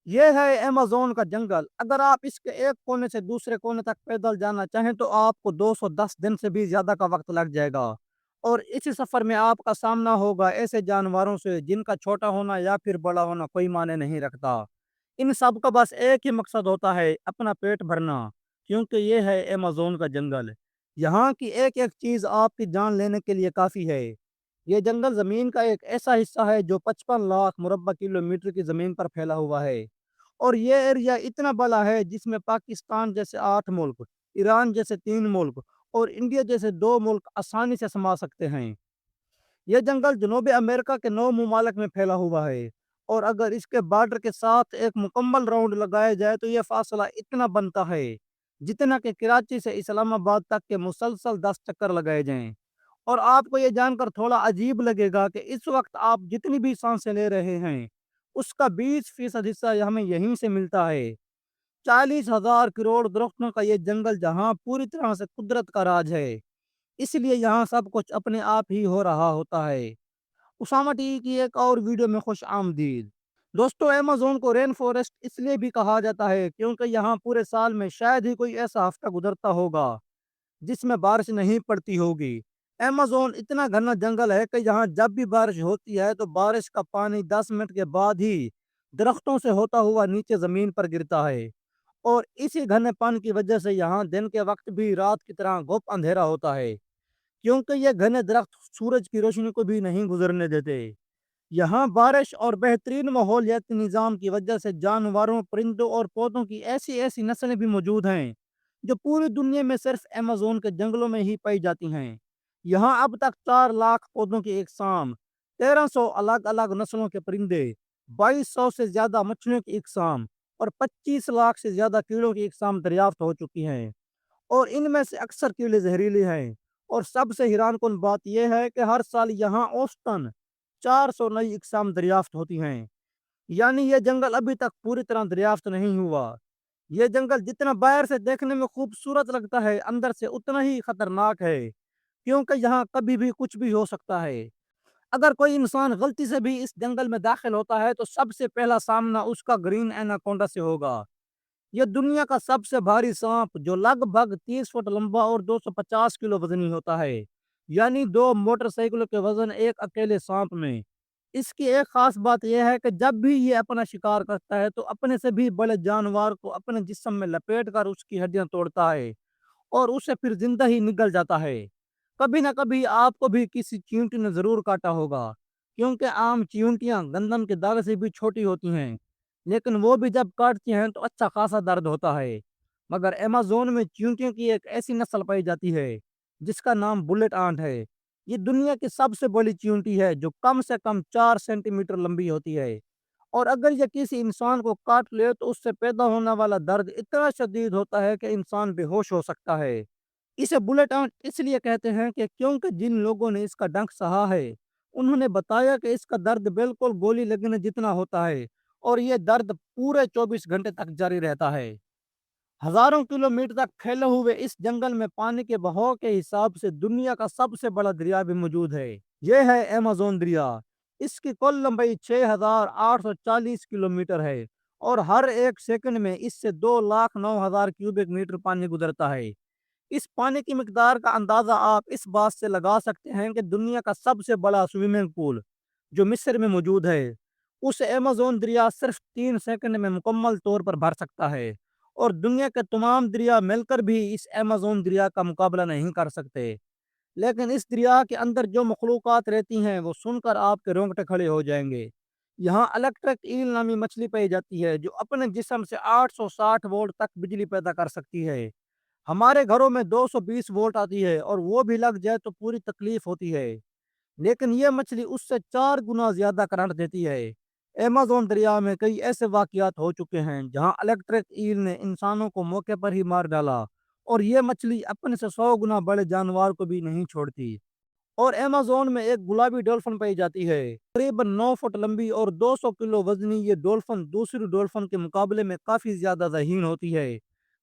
ये है अमेज़न का जंगल। अगर आप इसके एक कोने से दूसरे कोने तक पैदल जाना चाहें तो आपको 210 दिन से भी ज़्यादा का वक़्त लग जाएगा। और इसी सफ़र में आपका सामना होगा ऐसे जानवरों से जिनका छोटा होना या फिर बड़ा होना कोई मायने नहीं रखता। इन सब का बस एक ही मकसद होता है, अपना पेट भरना, क्योंकि ये है अमेज़न का जंगल। यहाँ की एक-एक चीज़ आपकी जान लेने के लिए काफ़ी है। ये जंगल ज़मीन का एक ऐसा हिस्सा है जो 55 लाख मुरब्बा किलोमीटर की ज़मीन पर फैला हुआ है। और ये एरिया इतना बड़ा है जिसमें पाकिस्तान जैसे 8 मुल्क, ईरान जैसे 3 मुल्क और इंडिया जैसे 2 मुल्क आसानी से समा सकते हैं। ये जंगल जनूबी अमेरिका के 9 ममालिक में फैला हुआ है। और अगर इसके बॉर्डर के साथ एक मुकम्मल राउंड लगाया जाए तो ये फासला इतना बनता है जितना कि कराची से इस्लामाबाद तक के मुसलसल 10 चक्कर लगाए जाएं। और आपको ये जानकर थोड़ा अजीब लगेगा कि इस वक्त आप जितनी भी सांसें ले रहे हैं, उसका 20% हिस्सा हमें यहीं से मिलता है। 40,000 करोड़ दरख्तों का ये जंगल जहाँ पूरी तरह से कुदरत का राज है, इसलिए यहाँ सब कुछ अपने आप ही हो रहा होता है। उसामा टी की एक और वीडियो में खुश आमदीद। दोस्तों, अमेज़न को रेन फॉरेस्ट इसलिए भी कहा जाता है क्योंकि यहाँ पूरे साल में शायद ही कोई ऐसा हफ्ता गुजरता होगा जिसमें बारिश नहीं पड़ती होगी। अमेज़न इतना घना जंगल है कि यहाँ जब भी बारिश होती है तो बारिश का पानी 10 मिनट के बाद ही दरख्तों से होता हुआ नीचे ज़मीन पर गिरता है। और इसी घने पानी की वजह से यहाँ दिन के वक्त भी रात की तरह घुप अंधेरा होता है, क्योंकि ये घने दरख्त सूरज की रोशनी को भी नहीं गुजरने देते। यहाँ बारिश और बेहतरीन माहौलियाती निज़ाम की वजह से जानवरों, परिंदों और पौधों की ऐसी ऐसी नस्लें भी मौजूद हैं जो पूरी दुनिया में सिर्फ अमेज़न के जंगलों में ही पाई जाती हैं। यहाँ अब तक 4 लाख पौधों की इकसाम, 1300 अलग अलग नस्लों के परिंदे, 2200 से ज़्यादा मछलियों की इकसाम और 25 लाख से ज़्यादा कीड़ों की इकसाम दरियाफ्त हो चुकी हैं। और इनमें से अक्सर कीड़े जहरीले हैं। और सबसे हैरानकुन बात यह है कि हर साल यहाँ औसतन 400 नई इकसाम दरियाफ्त होती हैं। यानी ये जंगल अभी तक पूरी तरह दरियाफ्त नहीं हुआ। ये जंगल जितना बाहर से देखने में खूबसूरत लगता है, अंदर से उतना ही खतरनाक है, क्योंकि यहाँ कभी भी कुछ भी हो सकता है। अगर कोई इंसान गलती से भी इस जंगल में दाखिल होता है तो सबसे पहला सामना उसका ग्रीन एनाकोंडा से होगा। ये दुनिया का सबसे भारी सांप जो लगभग 30 फुट लंबा और 250 किलो वजनी होता है, यानी 2 मोटरसाइकिलों के वजन एक अकेले सांप में। इसकी एक खास बात यह है कि जब भी ये अपना शिकार करता है तो अपने से भी बड़े जानवर को अपने जिस्म में लपेट कर उसकी हड्डियां तोड़ता है और उसे फिर जिंदा ही निगल जाता है। कभी ना कभी आपको भी किसी चींटी ने जरूर काटा होगा, क्योंकि आम चींटियां गंदम के दागे से भी छोटी होती हैं, लेकिन वो भी जब काटती हैं तो अच्छा खासा दर्द होता है। मगर अमेज़न में चींटियों की एक ऐसी नस्ल पाई जाती है जिसका नाम बुलेट आंट है। ये दुनिया की सबसे बड़ी चींटी है जो कम से कम 4 सेंटीमीटर लंबी होती है। और अगर ये किसी इंसान को काट ले तो उससे पैदा होने वाला दर्द इतना शदीद होता है कि इंसान बेहोश हो सकता है। इसे बुलेट आउट इसलिए कहते हैं कि क्योंकि जिन लोगों ने इसका डंक सहा है उन्होंने बताया कि इसका दर्द बिल्कुल गोली लगने जितना होता है और ये दर्द पूरे 24 घंटे तक जारी रहता है। हजारों किलोमीटर तक फैले हुए इस जंगल में पानी के बहाव के हिसाब से दुनिया का सबसे बड़ा दरिया भी मौजूद है। यह है अमेज़न दरिया। इसकी कुल लंबाई 6,840 किलोमीटर है और हर एक सेकंड में इससे 2,09,000 क्यूबिक मीटर पानी गुजरता है। इस पानी की मिकदार का अंदाजा आप इस बात से लगा सकते हैं कि दुनिया का सबसे बड़ा स्विमिंग पूल जो मिस्र में मौजूद है उसे अमेज़न दरिया सिर्फ 3 सेकंड में मुकम्मल तौर पर भर सकता है। और दुनिया के तमाम दरिया मिलकर भी इस अमेज़न दरिया का मुकाबला नहीं कर सकते। लेकिन इस दरिया के अंदर जो मखलूक़ात रहती हैं वो सुनकर आपके रोंगटे खड़े हो जाएंगे। यहाँ इलेक्ट्रिक ईल नामी मछली पाई जाती है जो अपने जिस्म से 860 वोल्ट तक बिजली पैदा कर सकती है। हमारे घरों में 220 वोल्ट आती है और वो भी लग जाए तो पूरी तकलीफ होती है, लेकिन ये मछली उससे 4 गुना ज्यादा करंट देती है। अमेज़न दरिया में कई ऐसे वाकयात हो चुके हैं जहां इलेक्ट्रिक ईल ने इंसानों को मौके पर ही मार डाला और ये मछली अपने से 100 गुना बड़े जानवर को भी नहीं छोड़ती। और अमेज़न में एक गुलाबी डॉल्फिन पाई जाती है, करीबन 9 फुट लंबी और 200 किलो वजनी। ये डॉल्फिन दूसरी डॉल्फिन के मुकाबले में काफी ज्यादा ज़हीन होती है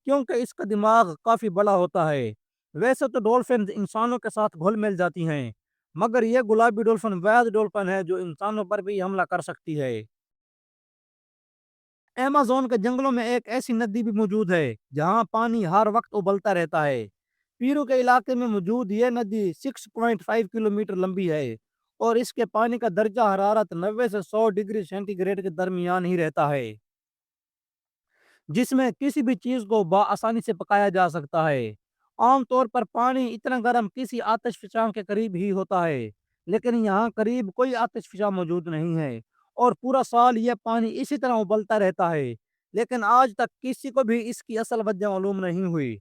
क्योंकि इसका दिमाग काफी बड़ा होता है। वैसे तो डॉल्फिन इंसानों के साथ घुल मिल जाती हैं, मगर यह गुलाबी डॉल्फिन वैद डॉल्फिन है जो इंसानों पर भी हमला कर सकती है। अमेज़न के जंगलों में एक ऐसी नदी भी मौजूद है, जहाँ पानी हर वक्त उबलता रहता है। पीरू के इलाके में मौजूद ये नदी 6.5 किलोमीटर लंबी है और इसके पानी का दर्जा हरारत 90 से 100 डिग्री सेंटीग्रेड के दरमियान ही रहता है, जिसमें किसी भी चीज़ को बआसानी से पकाया जा सकता है। आमतौर पर पानी इतना गर्म किसी आतिशफ़िशा के करीब ही होता है, लेकिन यहाँ करीब कोई आतिशफ़िशा मौजूद नहीं है और पूरा साल यह पानी इसी तरह उबलता रहता है। लेकिन आज तक किसी को भी इसकी असल वजह मालूम नहीं हुई।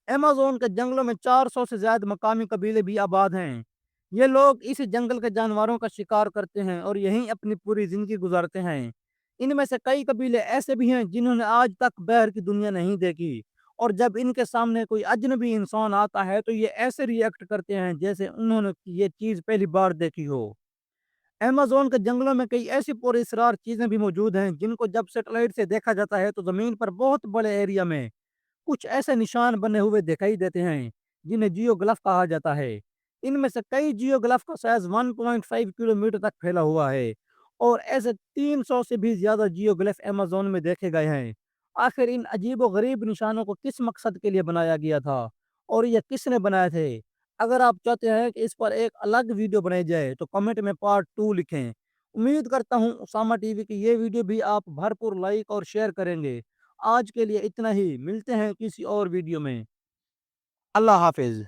अमेज़न के जंगलों में 400 से ज़्यादा मकामी कबीले भी आबाद हैं। ये लोग इस जंगल के जानवरों का शिकार करते हैं और यहीं अपनी पूरी ज़िंदगी गुज़ारते हैं। इनमें से कई कबीले ऐसे भी हैं जिन्होंने आज तक बाहर की दुनिया नहीं देखी और जब इनके सामने कोई अजनबी इंसान आता है तो ये ऐसे रिएक्ट करते हैं जैसे उन्होंने ये चीज़ पहली बार देखी हो। अमेज़न के जंगलों में कई ऐसी पुरअसरार चीज़ें भी मौजूद हैं जिनको जब सैटेलाइट से देखा जाता है तो ज़मीन पर बहुत बड़े एरिया में कुछ ऐसे निशान बने हुए दिखाई देते हैं जिन्हें जियोग्लिफ कहा जाता है। इनमें से कई जियोग्लिफ का साइज 1.5 किलोमीटर तक फैला हुआ है और ऐसे 300 से भी ज्यादा जियोग्लिफ अमेज़न में देखे गए हैं। आखिर इन अजीबो-गरीब निशानों को किस मकसद के लिए बनाया गया था और ये किसने बनाए थे? अगर आप चाहते हैं कि इस पर एक अलग वीडियो बनाई जाए तो कमेंट में पार्ट 2 लिखें। उम्मीद करता हूँ उसामा टीवी की ये वीडियो भी आप भरपूर लाइक और शेयर करेंगे। आज के लिए इतना ही, मिलते हैं किसी और वीडियो में। अल्लाह हाफ़िज़।